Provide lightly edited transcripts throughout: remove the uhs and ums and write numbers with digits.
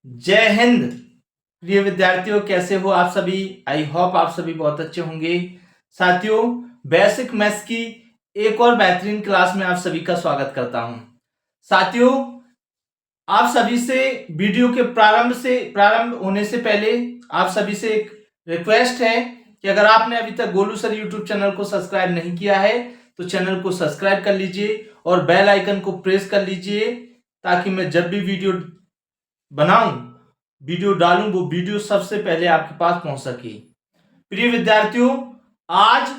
जय हिंद। प्रिय विद्यार्थियों, कैसे हो आप सभी? आई होप आप सभी बहुत अच्छे होंगे। साथियों, बेसिक मैथ्स की एक और बेहतरीन क्लास में आप सभी का स्वागत करता हूं। साथियों, आप सभी से वीडियो के प्रारंभ होने से पहले आप सभी से एक रिक्वेस्ट है कि अगर आपने अभी तक गोलू सर यूट्यूब चैनल को सब्सक्राइब नहीं किया है तो चैनल को सब्सक्राइब कर लीजिए और बेल आइकन को प्रेस कर लीजिए ताकि मैं जब भी वीडियो डालूं वो वीडियो सबसे पहले आपके पास पहुंच सके। प्रिय विद्यार्थियों, आज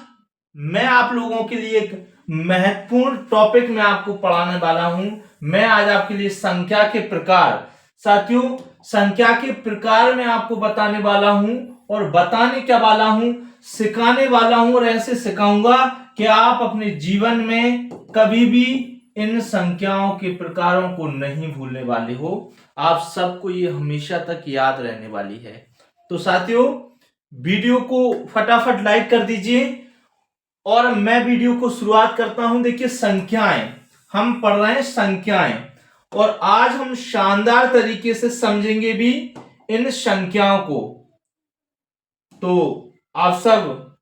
मैं आप लोगों के लिए एक महत्वपूर्ण टॉपिक में आपको पढ़ाने वाला हूं। मैं आज आपके लिए संख्या के प्रकार, साथियों संख्या के प्रकार में आपको बताने वाला हूं और बताने क्या वाला हूं, सिखाने वाला हूं और ऐसे सिखाऊंगा कि आप अपने जीवन में कभी भी इन संख्याओं के प्रकारों को नहीं भूलने वाले हो। आप सबको ये हमेशा तक याद रहने वाली है। तो साथियों, वीडियो को फटाफट लाइक कर दीजिए और मैं वीडियो को शुरुआत करता हूं। देखिए, संख्याएं हम पढ़ रहे हैं, संख्याएं, और आज हम शानदार तरीके से समझेंगे भी इन संख्याओं को। तो आप सब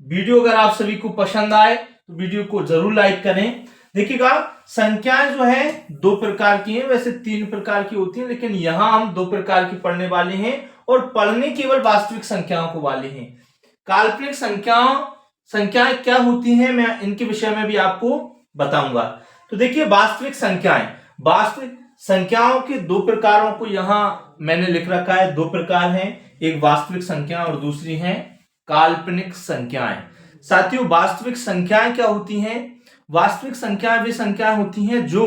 वीडियो अगर आप सभी को पसंद आए तो वीडियो को जरूर लाइक करें। देखिएगा, संख्याएं जो है दो प्रकार की हैं, वैसे तीन प्रकार की होती हैं, लेकिन यहां हम दो प्रकार की पढ़ने वाले हैं और पढ़ने केवल वास्तविक संख्याओं को वाले हैं। काल्पनिक संख्याएं क्या होती हैं, मैं इनके विषय में भी आपको बताऊंगा। तो देखिए, वास्तविक संख्याओं के दो प्रकारों को यहां मैंने लिख रखा है। दो प्रकार हैं, एक वास्तविक संख्या और दूसरी है काल्पनिक संख्याएं। साथियों, वास्तविक संख्याएं क्या होती हैं? वास्तविक संख्याएं वे संख्याएं होती हैं जो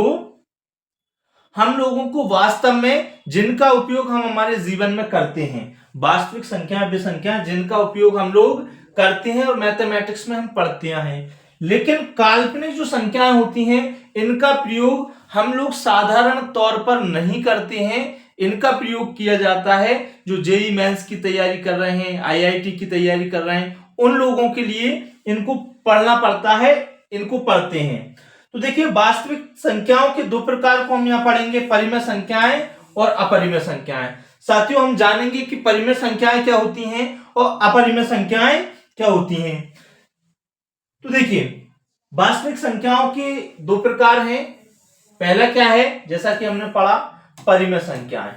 हम लोगों को वास्तव में, जिनका उपयोग हम हमारे जीवन में करते हैं। वास्तविक संख्याएं वे संख्याएं जिनका उपयोग हम लोग करते हैं और मैथमेटिक्स में हम पढ़ते हैं। लेकिन काल्पनिक जो संख्याएं होती हैं, इनका प्रयोग हम लोग साधारण तौर पर नहीं करते हैं। इनका प्रयोग किया जाता है जो जेईई मेंस की तैयारी कर रहे हैं, आईआईटी की तैयारी कर रहे हैं, उन लोगों के लिए इनको पढ़ना पड़ता है, इनको पढ़ते हैं। तो देखिए, वास्तविक संख्याओं के दो प्रकार को हम यहां पढ़ेंगे, परिमेय संख्याएं और अपरिमेय संख्याएं। साथियों, हम जानेंगे कि परिमेय संख्याएं क्या होती हैं और अपरिमेय संख्याएं क्या होती हैं। तो देखिए, वास्तविक संख्याओं के दो प्रकार हैं। पहला क्या है, जैसा कि हमने पढ़ा, परिमेय संख्याएं।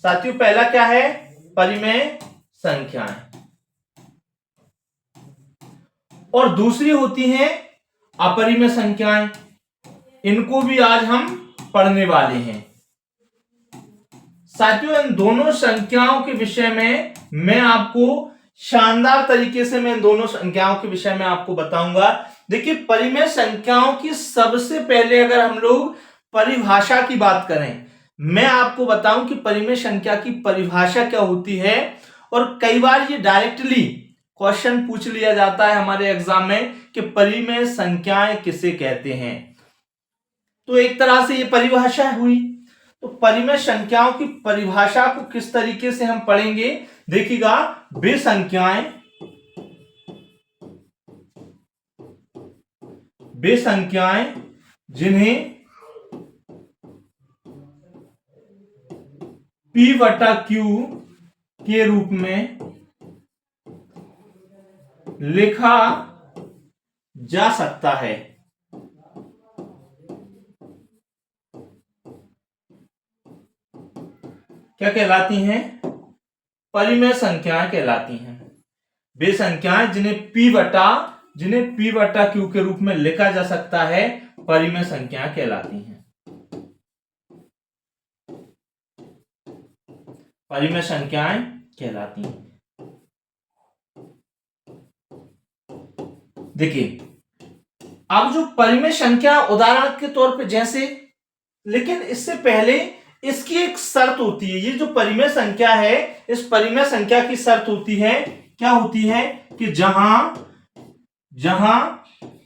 साथियों, पहला क्या है? परिमेय संख्याएं। और दूसरी होती हैं अपरिमेय संख्याएं। इनको भी आज हम पढ़ने वाले हैं। साथियों, इन दोनों संख्याओं के विषय में मैं आपको शानदार तरीके से मैं दोनों संख्याओं के विषय में आपको बताऊंगा। देखिए, परिमेय संख्याओं की सबसे पहले अगर हम लोग परिभाषा की बात करें, मैं आपको बताऊं कि परिमेय संख्या की परिभाषा क्या होती है। और कई बार ये डायरेक्टली क्वेश्चन पूछ लिया जाता है हमारे एग्जाम में कि परिमेय संख्याएं किसे कहते हैं। तो एक तरह से ये परिभाषा हुई। तो परिमेय संख्याओं की परिभाषा को किस तरीके से हम पढ़ेंगे, देखिएगा। वे संख्याएं जिन्हें P/Q के रूप में लिखा जा सकता है। क्या कहलाती हैं? परिमेय संख्याएं कहलाती हैं। वे संख्याएं जिन्हें P/Q के रूप में लिखा जा सकता है, परिमेय संख्याएं कहलाती हैं। परिमेय संख्याएं कहलाती हैं। देखिए, अब जो परिमेय संख्या उदाहरण के तौर पे जैसे, लेकिन इससे पहले इसकी एक शर्त होती है। ये जो परिमेय संख्या है, इस परिमेय संख्या की शर्त होती है, क्या होती है कि जहां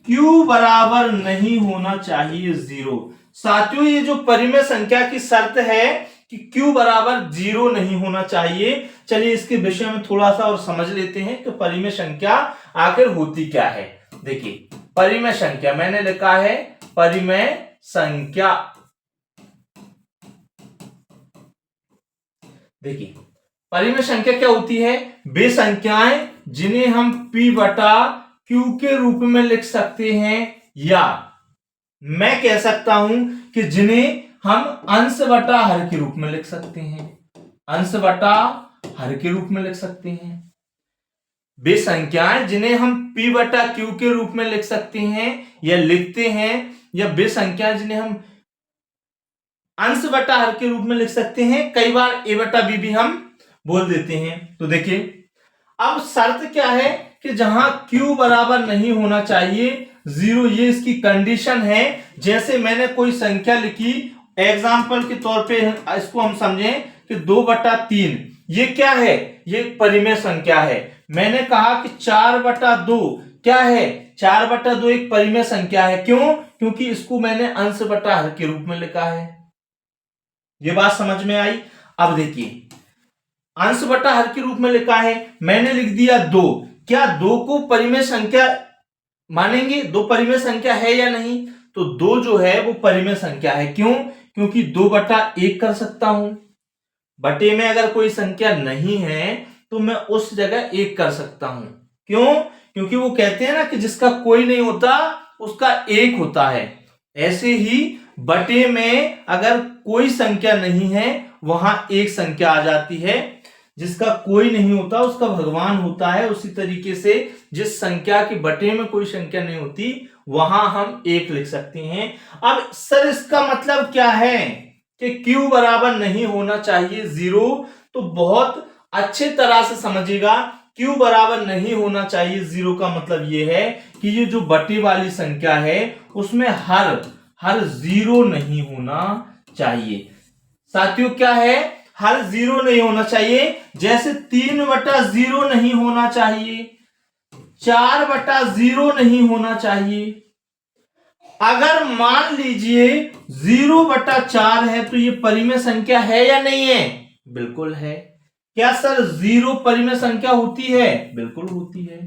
Q बराबर नहीं होना चाहिए 0। साथियों, ये जो परिमेय संख्या की शर्त है कि Q बराबर 0 नहीं होना चाहिए। चलिए इसके विषय में थोड़ा सा और समझ लेते हैं कि परिमेय संख्या आखिर होती क्या है। देखिए, परिमेय संख्या मैंने लिखा है परिमेय संख्या। देखिए परिमेय संख्या क्या होती है? वे संख्याएं जिन्हें हम p बटा q के रूप में लिख सकते हैं, या मैं कह सकता हूं कि जिन्हें हम अंश बटा हर के रूप में लिख सकते हैं, अंश बटा हर के रूप में लिख सकते हैं। वे संख्याएं जिन्हें हम p बटा q के रूप में लिख सकते हैं या लिखते हैं, या वे संख्याएं जिन्हें हम अंश बटा हर के रूप में लिख सकते हैं, कई बार a बटा b भी हम बोल देते हैं। तो देखिए अब शर्त क्या है कि जहां q बराबर नहीं होना चाहिए 0, ये इसकी कंडीशन है। जैसे मैंने कोई संख्या लिखी, एग्जाम्पल के तौर पे इसको हम समझें कि 2/3, ये क्या है? ये परिमेय संख्या है। मैंने कहा कि 4/2 क्या है? 4/2 एक परिमेय संख्या है। क्यों? क्योंकि इसको मैंने अंश बटा हर के रूप में लिखा है। ये बात समझ में आई? अब देखिए अंश बटा हर के रूप में लिखा है, मैंने लिख दिया 2। क्या 2 को परिमेय संख्या मानेंगे? 2 परिमेय संख्या है या नहीं? तो 2 जो है वो परिमेय संख्या है। क्यों? क्योंकि 2/1 कर सकता हूं। बटे में अगर कोई संख्या नहीं है तो मैं उस जगह 1 कर सकता हूं। क्यों? क्योंकि वो कहते हैं ना कि जिसका कोई नहीं होता उसका 1 होता है। ऐसे ही बटे में अगर कोई संख्या नहीं है वहां एक संख्या आ जाती है। जिसका कोई नहीं होता उसका भगवान होता है। उसी तरीके से जिस संख्या के बटे में कोई संख्या नहीं होती वहां हम 1 लिख सकते हैं। अब सर इसका मतलब क्या है कि q बराबर नहीं होना चाहिए 0? तो बहुत अच्छे तरह से समझिएगा, q बराबर नहीं होना चाहिए 0 का मतलब ये है कि ये जो बटे वाली संख्या है उसमें हर 0 नहीं होना चाहिए। साथियों क्या है? हर 0 नहीं होना चाहिए। जैसे 3/0 नहीं होना चाहिए, 4/0 नहीं होना चाहिए। अगर मान लीजिए 0/4 है तो ये परिमेय संख्या है या नहीं है? बिल्कुल है। क्या सर 0 परिमेय संख्या होती है? बिल्कुल होती है।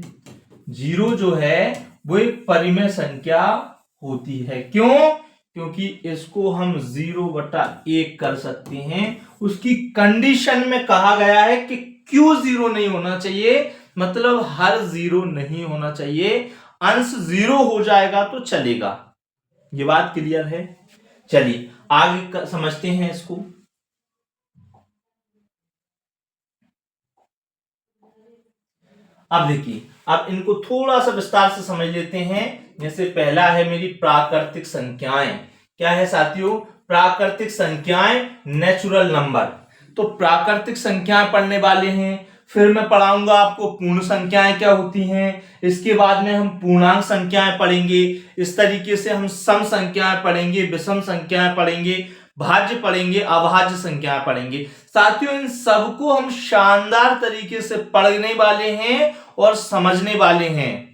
0 जो है वो एक परिमेय संख्या होती है। क्यों? क्योंकि इसको हम 0/1 कर सकते हैं। उसकी कंडीशन में कहा गया है कि क्यों 0 नहीं होना चाहिए, मतलब हर 0 नहीं होना चाहिए। अंश 0 हो जाएगा तो चलेगा। ये बात क्लियर है? चलिए आगे समझते हैं इसको। अब देखिए, अब इनको थोड़ा सा विस्तार से समझ लेते हैं। जैसे पहला है मेरी प्राकृतिक संख्याएं। क्या है साथियों? प्राकृतिक संख्याएं, नेचुरल नंबर। तो प्राकृतिक संख्याएं पढ़ने वाले हैं। फिर मैं पढ़ाऊंगा आपको पूर्ण संख्याएं क्या होती हैं। इसके बाद में हम पूर्णांक संख्याएं पढ़ेंगे। इस तरीके से हम सम संख्याएं पढ़ेंगे, विषम संख्याएं पढ़ेंगे, भाज्य पढ़ेंगे, अभाज्य संख्याएं पढ़ेंगे। साथियों इन सबको हम शानदार तरीके से पढ़ने वाले हैं और समझने वाले हैं।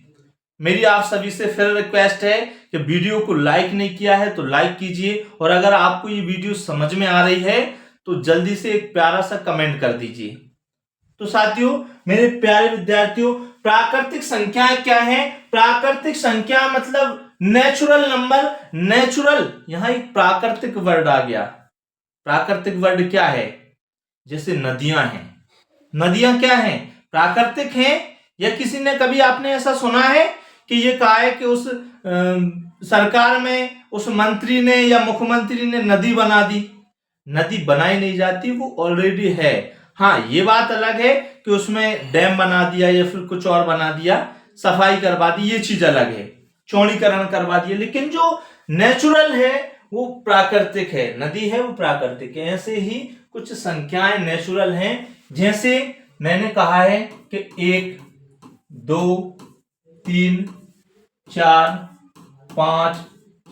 मेरी आप सभी से फिर रिक्वेस्ट है कि वीडियो को लाइक नहीं किया है तो लाइक कीजिए, और अगर आपको ये वीडियो समझ में आ रही है तो जल्दी से एक प्यारा सा कमेंट कर दीजिए। तो साथियों मेरे प्यारे विद्यार्थियों, प्राकृतिक संख्याएं क्या है? प्राकृतिक संख्या मतलब नेचुरल नंबर। नेचुरल, यहां एक प्राकृतिक वर्ड आ गया। प्राकृतिक वर्ड क्या है? जैसे नदियां हैं। नदियां क्या हैं? प्राकृतिक हैं। या किसी ने कभी आपने ऐसा सुना है कि ये कहा है कि उस सरकार में उस मंत्री ने या मुख्यमंत्री ने नदी बना दी? नदी बनाई नहीं जाती, वो ऑलरेडी है। हाँ ये बात अलग है कि उसमें डैम बना दिया या फिर कुछ और बना दिया, सफाई करवा दी, ये चीज अलग है, चौड़ीकरण करवा दिया। लेकिन जो नेचुरल है वो प्राकृतिक है। नदी है वो प्राकृतिक है। ऐसे ही कुछ संख्याएं नेचुरल हैं। जैसे मैंने कहा है कि 1 2 3 4 5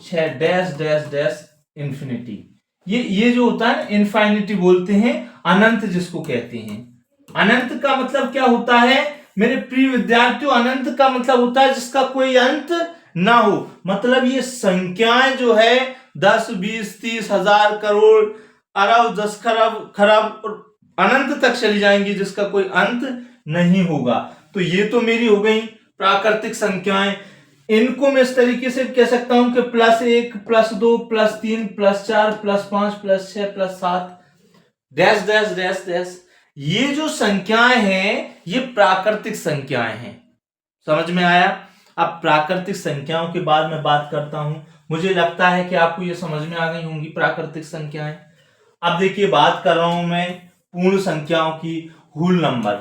6 डैश डैश डैश इंफिनिटी। ये जो होता है इनफाइनिटी बोलते हैं, अनंत जिसको कहते हैं। अनंत का मतलब क्या होता है मेरे प्रिय विद्यार्थियों? अनंत का मतलब होता है जिसका कोई अंत ना हो। मतलब ये संख्याएं जो है 10 20 30 हजार करोड़ अरब 10 खरब और अनंत तक चली जाएंगी, जिसका कोई अंत नहीं होगा। तो ये तो मेरी हो गई प्राकृतिक संख्याएं। इनको मैं इस तरीके से कह सकता हूं कि +1 +2 +3 +4 +5 +6 +7 डैश डैश डैश डैश, ये जो संख्याएं हैं ये प्राकृतिक संख्याएं हैं। समझ में आया? अब प्राकृतिक संख्याओं के बाद मैं बात करता हूं। मुझे लगता है कि आपको ये समझ में आ गई होंगी प्राकृतिक संख्याएं। अब देखिए बात कर रहा हूं मैं पूर्ण संख्याओं की, होल नंबर।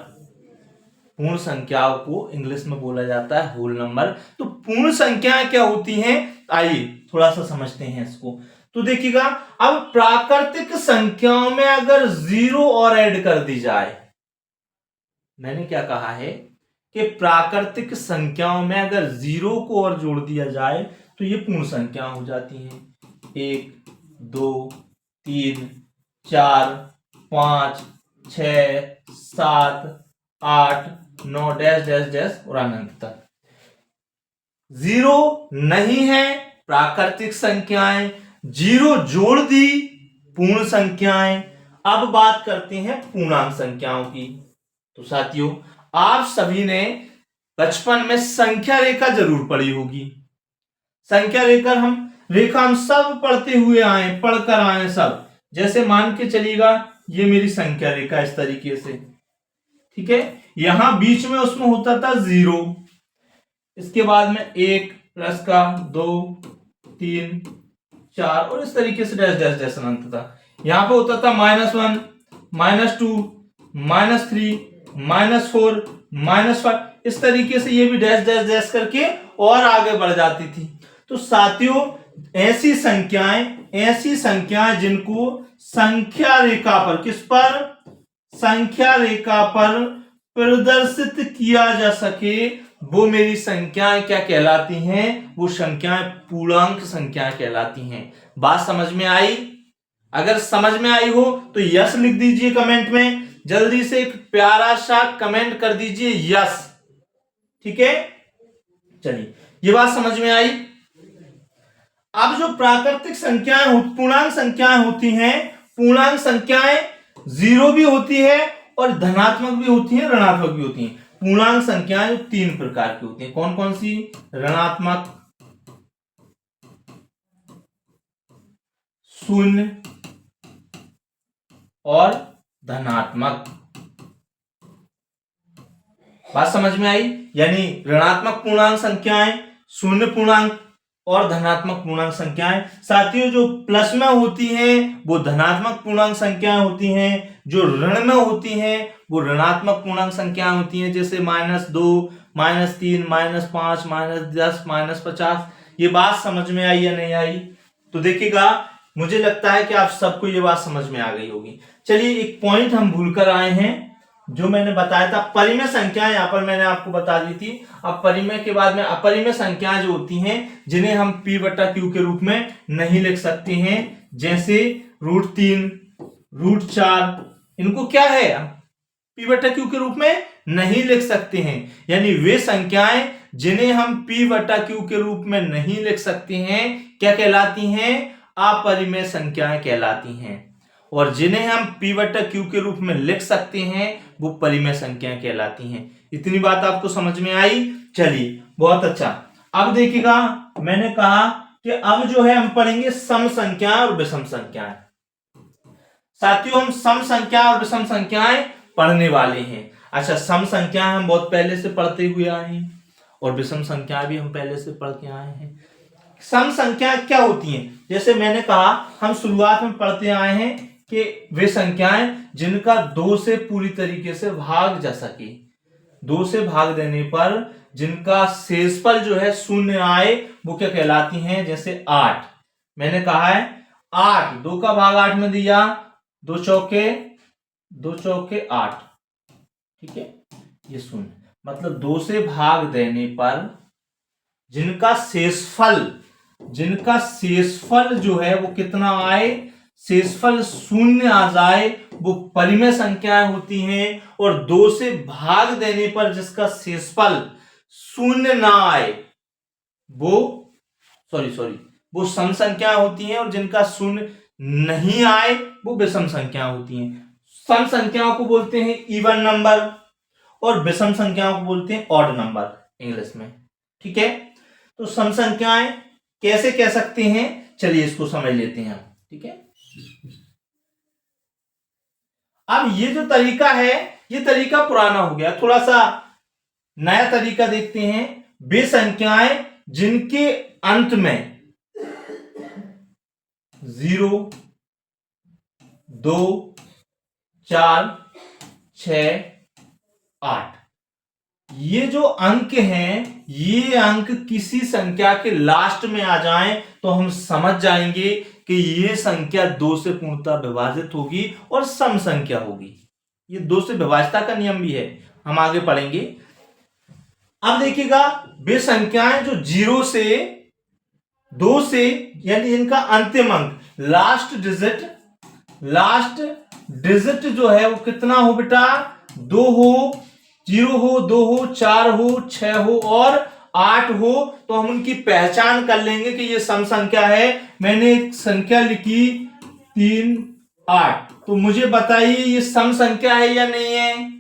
पूर्ण संख्याओं को इंग्लिश में बोला जाता है होल नंबर। तो पूर्ण संख्याएं क्या होती हैं, आइए थोड़ा सा समझते हैं इसको। तो देखिएगा, अब प्राकृतिक संख्याओं में अगर जीरो और ऐड कर दी जाए, मैंने क्या कहा है कि प्राकृतिक संख्याओं में अगर जीरो को और जोड़ दिया जाए तो ये पूर्ण संख्या हो जाती हैं। 1 2 3 4 5 6 7 8 9 डैश डैश डैश और अनंत तक। जीरो नहीं है प्राकृतिक संख्याएं, जीरो जोड़ दी पूर्ण संख्याएं। अब बात करते हैं पूर्णांक संख्याओं की। तो साथियों, आप सभी ने बचपन में संख्या रेखा जरूर पढ़ी होगी। संख्या रेखा हम सब पढ़ते हुए आए, पढ़कर आए सब। जैसे मान के चलिएगा, ये मेरी संख्या रेखा इस तरीके से, ठीक है। यहां बीच में उसमें होता था जीरो, इसके बाद में 1 प्लस का 2 3 4 और इस तरीके से डैश डैश डैश अनंत था। यहां पे होता था -1 -2 -3 -4 -5, इस तरीके से ये भी डैश डैश डैश करके और आगे बढ़ जाती थी। तो साथियों, ऐसी संख्याएं जिनको संख्या रेखा पर, किस पर, संख्या रेखा पर प्रदर्शित किया जा सके, वो मेरी संख्याएं क्या कहलाती हैं, वो संख्याएं पूर्णांक संख्याएं कहलाती हैं। बात समझ में आई? अगर समझ में आई हो तो यस लिख दीजिए कमेंट में, जल्दी से एक प्यारा सा कमेंट कर दीजिए यस, ठीक है। चलिए, ये बात समझ में आई। अब जो प्राकृतिक संख्याएं, पूर्णांक संख्याएं होती हैं, पूर्णांक संख्याएं जीरो भी होती है और धनात्मक भी होती है, ऋणात्मक भी होती हैं। पूर्णांक संख्याएं 3 प्रकार की होती हैं। कौन कौन सी? ऋणात्मक, शून्य और धनात्मक। बात समझ में आई? यानी ऋणात्मक पूर्णांक संख्याएं, शून्य पूर्णांक और धनात्मक पूर्णांक संख्याएं। साथियों, जो प्लस में होती हैं वो धनात्मक पूर्णांक संख्याएं होती हैं, जो ऋण में होती हैं वो ऋणात्मक पूर्णांक संख्याएं होती हैं, जैसे -2 -3 -5 -10 -50। ये बात समझ में आई या नहीं आई? तो देखिएगा, मुझे लगता है कि आप सबको ये बात समझ में आ गई होगी। चलिए, एक पॉइंट हम भूलकर आए हैं, जो मैंने बताया था परिमेय संख्याएं, यहां पर मैंने आपको बता दी थी। अब परिमेय के बाद में अपरिमेय संख्याएं जो होती हैं, जिन्हें हम p/q के रूप में नहीं लिख सकते हैं, जैसे √3 √4, इनको क्या है, p/q के रूप में नहीं लिख सकते हैं। यानी वे संख्याएं जिन्हें हम p/q के रूप में नहीं लिख सकते हैं, क्या कहलाती हैं? अपरिमेय संख्याएं कहलाती हैं। और जिन्हें हम p/q के रूप में लिख सकते हैं, वो परिमेय संख्याएं कहलाती हैं। इतनी बात आपको समझ में आई? चलिए, बहुत अच्छा। अब देखिएगा, मैंने कहा कि अब जो है हम पढ़ेंगे सम संख्याएं और विषम संख्याएं। साथियों, हम सम संख्या और विषम संख्याएं पढ़ने वाले हैं। अच्छा, सम संख्याएं हम बहुत पहले से पढ़ते हुए आए हैं और विषम संख्याएं भी हम पहले से पढ़ के आए हैं। सम संख्याएं क्या होती हैं? जैसे मैंने कहा, हम शुरुआत में पढ़ते आए हैं कि वे संख्याएं जिनका 2 से पूरी तरीके से भाग जा सके, 2 से भाग देने पर जिनका शेषफल जो है शून्य आए, वो क्या कहलाती हैं? जैसे 8, मैंने कहा है 8, 2 का भाग 8 में दिया, 2 चौके 8, ठीक है, ये शून्य, मतलब 2 से भाग देने पर जिनका शेषफल जो है वो कितना आए, शेषफल शून्य आ जाए, वो परिमेय संख्याएं होती हैं। और 2 से भाग देने पर जिसका शेषफल शून्य ना आए, वो सम संख्या होती हैं। और जिनका शून्य नहीं आए, वो विषम संख्या होती हैं। सम संख्याओं को बोलते हैं इवन नंबर और विषम संख्याओं को बोलते हैं ऑड नंबर इंग्लिश में, ठीक है। तो सम संख्याएं कैसे कह सकते हैं, चलिए इसको समझ लेते हैं हम, ठीक है। अब ये जो तरीका है, ये तरीका पुराना हो गया, थोड़ा सा नया तरीका देखते हैं। वे संख्याएं जिनके अंत में 0, 2, 4, 6, 8, ये जो अंक हैं, ये अंक किसी संख्या के लास्ट में आ जाएं तो हम समझ जाएंगे कि ये संख्या 2 से पूर्णतः विभाजित होगी और सम संख्या होगी। ये 2 से विभाज्यता का नियम भी है, हम आगे पढ़ेंगे। अब देखिएगा, वे संख्याएं जो 0 से 2 से, यानी इनका अंतिम अंक लास्ट डिजिट जो है वो कितना हो बेटा, 2 हो, 0 हो, 2 हो, 4 हो, 6 हो और 8 हो, तो हम उनकी पहचान कर लेंगे कि ये सम संख्या है। मैंने एक संख्या लिखी 3, 8, तो मुझे बताइए ये सम संख्या है या नहीं है?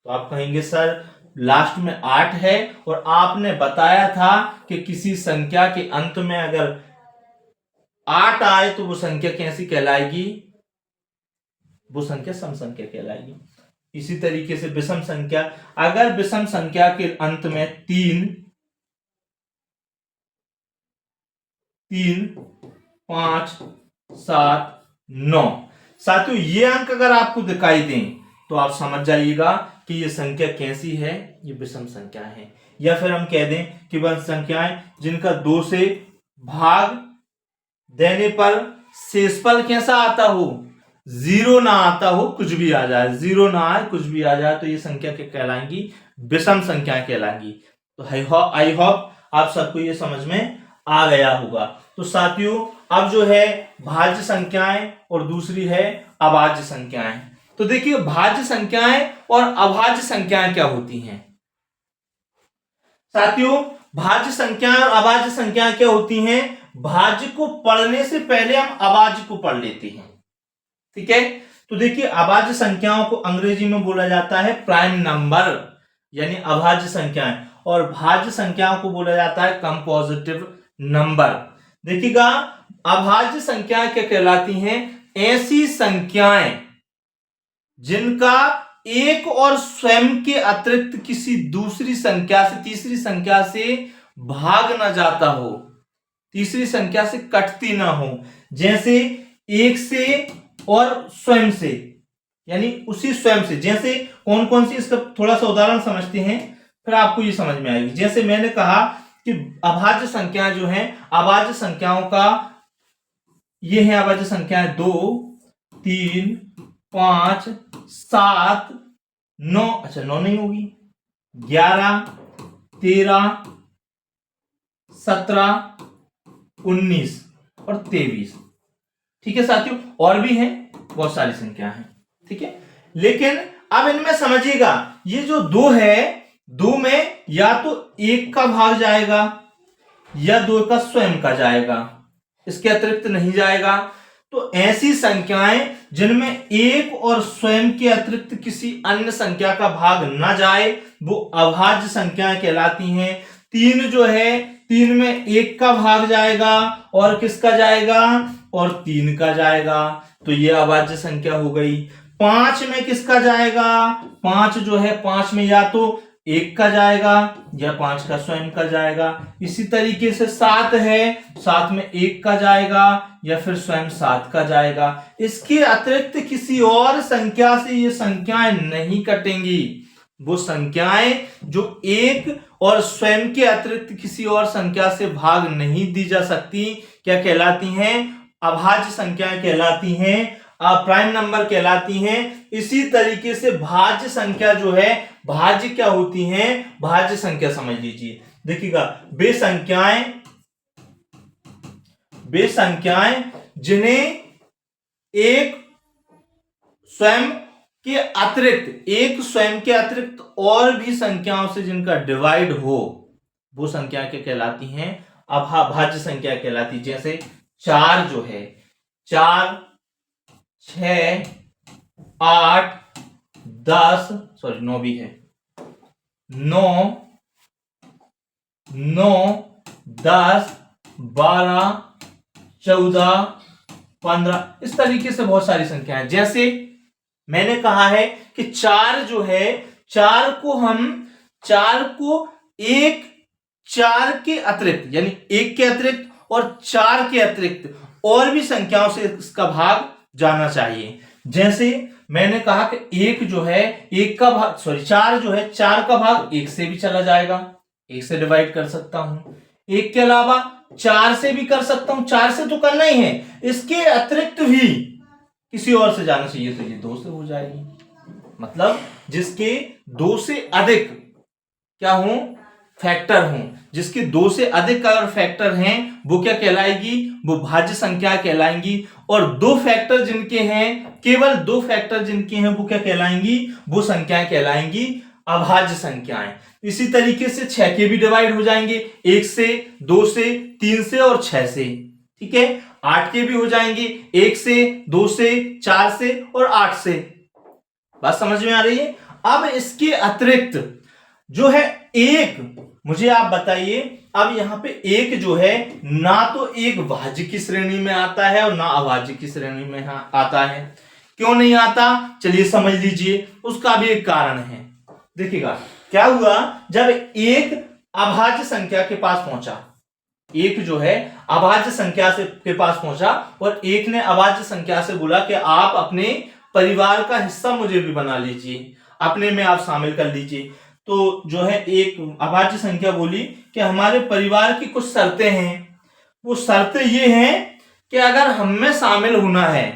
तो आप कहेंगे सर लास्ट में 8 है और आपने बताया था कि किसी संख्या के अंत में अगर 8 आए तो वो संख्या कैसी कहलाएगी? वो संख्या सम संख्या कहलाएगी। इसी तरीके से विषम संख्या, अगर विषम संख्या के अंत में 3, 5, 7, 9, साथियों ये अंक अगर आपको दिखाई दें तो आप समझ जाइएगा कि ये संख्या कैसी है, ये विषम संख्या है। या फिर हम कह दें कि वह संख्याएं जिनका 2 से भाग देने पर शेषफल कैसा आता हो, 0 ना आता हो, कुछ भी आ जाए, 0 ना आए, कुछ भी आ जाए, तो ये संख्या क्या कहलाएंगी? विषम संख्या कहलाएंगी। तो आई होप आप सबको ये समझ में आ गया होगा। तो साथियों अब जो है भाज्य संख्याएं और दूसरी है अभाज्य संख्याएं। तो देखिए भाज्य संख्याएं और अभाज्य संख्याएं क्या होती हैं साथियों? भाज्य संख्याएं और अभाज्य संख्याएं क्या होती हैं? भाज्य को पढ़ने से पहले हम अभाज्य को पढ़ लेते हैं, ठीक है? तो देखिए अभाज्य संख्याओं को अंग्रेजी में बोला जाता है प्राइम नंबर, यानी अभाज्य संख्याएं, और भाज्य संख्याओं को बोला जाता है कंपोजिटिव नंबर। देखिएगा अभाज्य संख्याएं क्या कहलाती हैं? ऐसी संख्याएं जिनका एक और स्वयं के अतिरिक्त किसी दूसरी संख्या से, तीसरी संख्या से भाग न जाता हो, तीसरी संख्या से कटती ना हो। जैसे एक से और स्वयं से, यानी उसी स्वयं से। जैसे कौन कौन सी, इसका थोड़ा सा उदाहरण समझते हैं फिर आपको ये समझ में आएगी। जैसे मैंने कहा कि अभाज्य संख्याएं जो हैं, अभाज्य संख्याओं का ये है अभाज्य संख्याएं 2, 3, 5, 7, 9, अच्छा 9 नहीं होगी, 11, 13, 17, 19 और 23, ठीक है साथियों? और भी हैं, बहुत सारी संख्या हैं, ठीक है? लेकिन अब इनमें समझिएगा, ये जो 2 है, 2 में या तो 1 का भाग जाएगा या 2 का स्वयं का जाएगा, इसके अतिरिक्त नहीं जाएगा। तो ऐसी संख्याएं जिनमें 1 और स्वयं के अतिरिक्त किसी अन्य संख्या का भाग न जाए वो अभाज्य संख्याएं कहलाती हैं। 3 जो है, 3 में 1 का भाग जाएगा और किसका जाएगा? और 3 का जाएगा, तो ये अभाज्य संख्या हो गई। 5 में किसका जाएगा? 5 जो है, 5 में या तो 1 का जाएगा या 5 का स्वयं का जाएगा। इसी तरीके से 7 है, 7 में 1 का जाएगा या फिर स्वयं 7 का जाएगा। इसके अतिरिक्त किसी और संख्या से ये संख्याएं नहीं कटेंगी। वो संख्याएं जो 1 और स्वयं के अतिरिक्त किसी और संख्या से भाग नहीं दी जा सकती, क्या कहलाती हैं? अभाज्य संख्याएं कहलाती हैं, प्राइम नंबर कहलाती हैं। इसी तरीके से भाज्य संख्या जो है, भाज्य क्या होती हैं? भाज्य संख्या समझ लीजिए। देखिएगा वे संख्याएं जिन्हें एक स्वयं के अतिरिक्त और भी संख्याओं से जिनका डिवाइड हो, वो संख्या क्या कहलाती हैं? अभाज्य संख्या कहलाती। जैसे 4 जो है, 4, 6, 8, 10, सॉरी 9 भी है, 9, 10, 12, 14, 15, इस तरीके से बहुत सारी संख्याएं। जैसे मैंने कहा है कि 4 जो है, 4 को एक 4 के अतिरिक्त यानी 1 के अतिरिक्त और 4 के अतिरिक्त और भी संख्याओं से इसका भाग जाना चाहिए। जैसे मैंने कहा कि 1 जो है 1 का भाग 4 जो है 4 का भाग 1 से भी चला जाएगा, 1 से डिवाइड कर सकता हूं। 1 के अलावा 4 से भी कर सकता हूं, 4 से तो करना ही है, इसके अतिरिक्त भी किसी और से जाना चाहिए तो ये 2 से हो जाएगी। मतलब जिसके 2 से अधिक क्या हूं, फैक्टर हूं, जिसके 2 से अधिक अगर फैक्टर हैं वो क्या कहलाएगी, वो भाज्य संख्या कहलाएंगी। और 2 फैक्टर जिनके हैं, केवल 2 फैक्टर जिनके हैं वो क्या कहलाएंगी, वो संख्याएं कहलाएंगी अभाज्य संख्याएं। इसी तरीके से 6 के भी डिवाइड हो जाएंगे, 1 से, 2 से, 3 से और 6 से। ठीक है, 8 के भी हो जाएंगे, 1 से, 2 से, 4 से और 8 से। बात समझ में आ रही है। अब इसके अतिरिक्त जो है 1, मुझे आप बताइए, अब यहां पे 1 जो है ना तो एक भाज्य की श्रेणी में आता है और ना अभाज्य की श्रेणी में आता है। क्यों नहीं आता, चलिए समझ लीजिए, उसका भी एक कारण है। देखिएगा क्या हुआ, जब 1 अभाज्य संख्या के पास पहुंचा, 1 जो है अभाज्य संख्या से के पास पहुंचा और 1 ने अभाज्य संख्या से बोला कि आप अपने परिवार का हिस्सा मुझे भी बना लीजिए, अपने में आप शामिल कर लीजिए। तो जो है एक अभाज्य संख्या बोली कि हमारे परिवार की कुछ शर्तें हैं, वो शर्तें ये हैं कि अगर हम में शामिल होना है,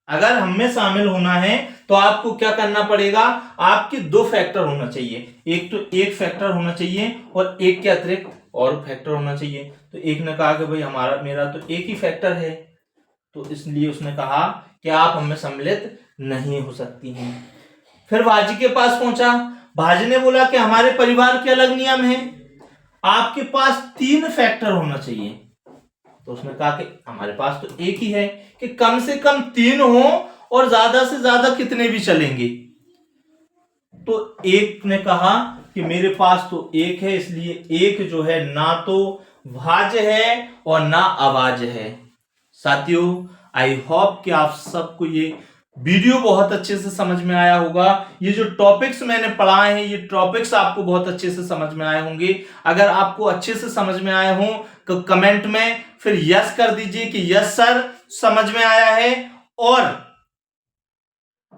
अगर हम में शामिल होना है तो आपको क्या करना पड़ेगा, आपके 2 फैक्टर होना चाहिए। एक तो 1 फैक्टर होना चाहिए और 1 के अतिरिक्त और फैक्टर होना चाहिए। तो एक ने कहा कि भाई मेरा तो 1 ही फैक्टर है, तो इसलिए उसने कहा कि आप हमें सम्मिलित नहीं हो सकती हैं। फिर भाज्य के पास पहुंचा, भाज्य ने बोला कि हमारे परिवार के अलग नियम है, आपके पास 3 फैक्टर होना चाहिए। तो उसने कहा कि हमारे पास तो 1 ही है, कि कम से कम 3 हो और ज्यादा से ज्यादा कितने भी चलेंगे। तो 1 ने कहा कि मेरे पास तो 1 है, इसलिए 1 जो है ना तो भाज्य है और ना अभाज्य है। साथियों, आई होप कि आप सबको ये वीडियो बहुत अच्छे से समझ में आया होगा। ये जो टॉपिक्स मैंने पढ़ाए हैं, ये टॉपिक्स आपको बहुत अच्छे से समझ में आए होंगे। अगर आपको अच्छे से समझ में आए हों तो कमेंट में फिर यस कर दीजिए कि यस सर समझ में आया है। और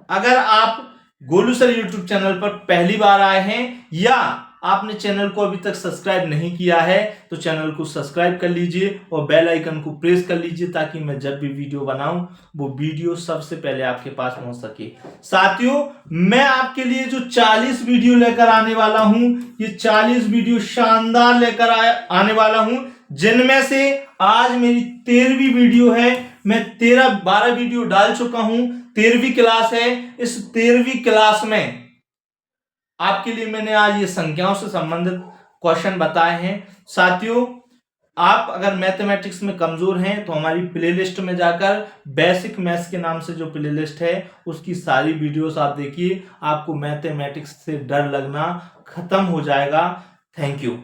अगर आप गोलू सर यूट्यूब चैनल पर पहली बार आए हैं या आपने चैनल को अभी तक सब्सक्राइब नहीं किया है तो चैनल को सब्सक्राइब कर लीजिए और बेल आइकन को प्रेस कर लीजिए, ताकि मैं जब भी वीडियो बनाऊं वो वीडियो सबसे पहले आपके पास पहुंच सके। साथियों, मैं आपके लिए जो 40 वीडियो लेकर आने वाला हूं, ये 40 वीडियो शानदार लेकर आने वाला हूं, जिनमें से आज मेरी 13वीं वीडियो है। मैं 12 वीडियो डाल चुका हूं, 13वीं क्लास है। इस 13वीं क्लास में आपके लिए मैंने आज ये संख्याओं से संबंधित क्वेश्चन बताए हैं। साथियों, आप अगर मैथमेटिक्स में कमजोर हैं तो हमारी प्लेलिस्ट में जाकर बेसिक मैथ्स के नाम से जो प्लेलिस्ट है उसकी सारी वीडियोस आप देखिए, आपको मैथमेटिक्स से डर लगना खत्म हो जाएगा। Thank you.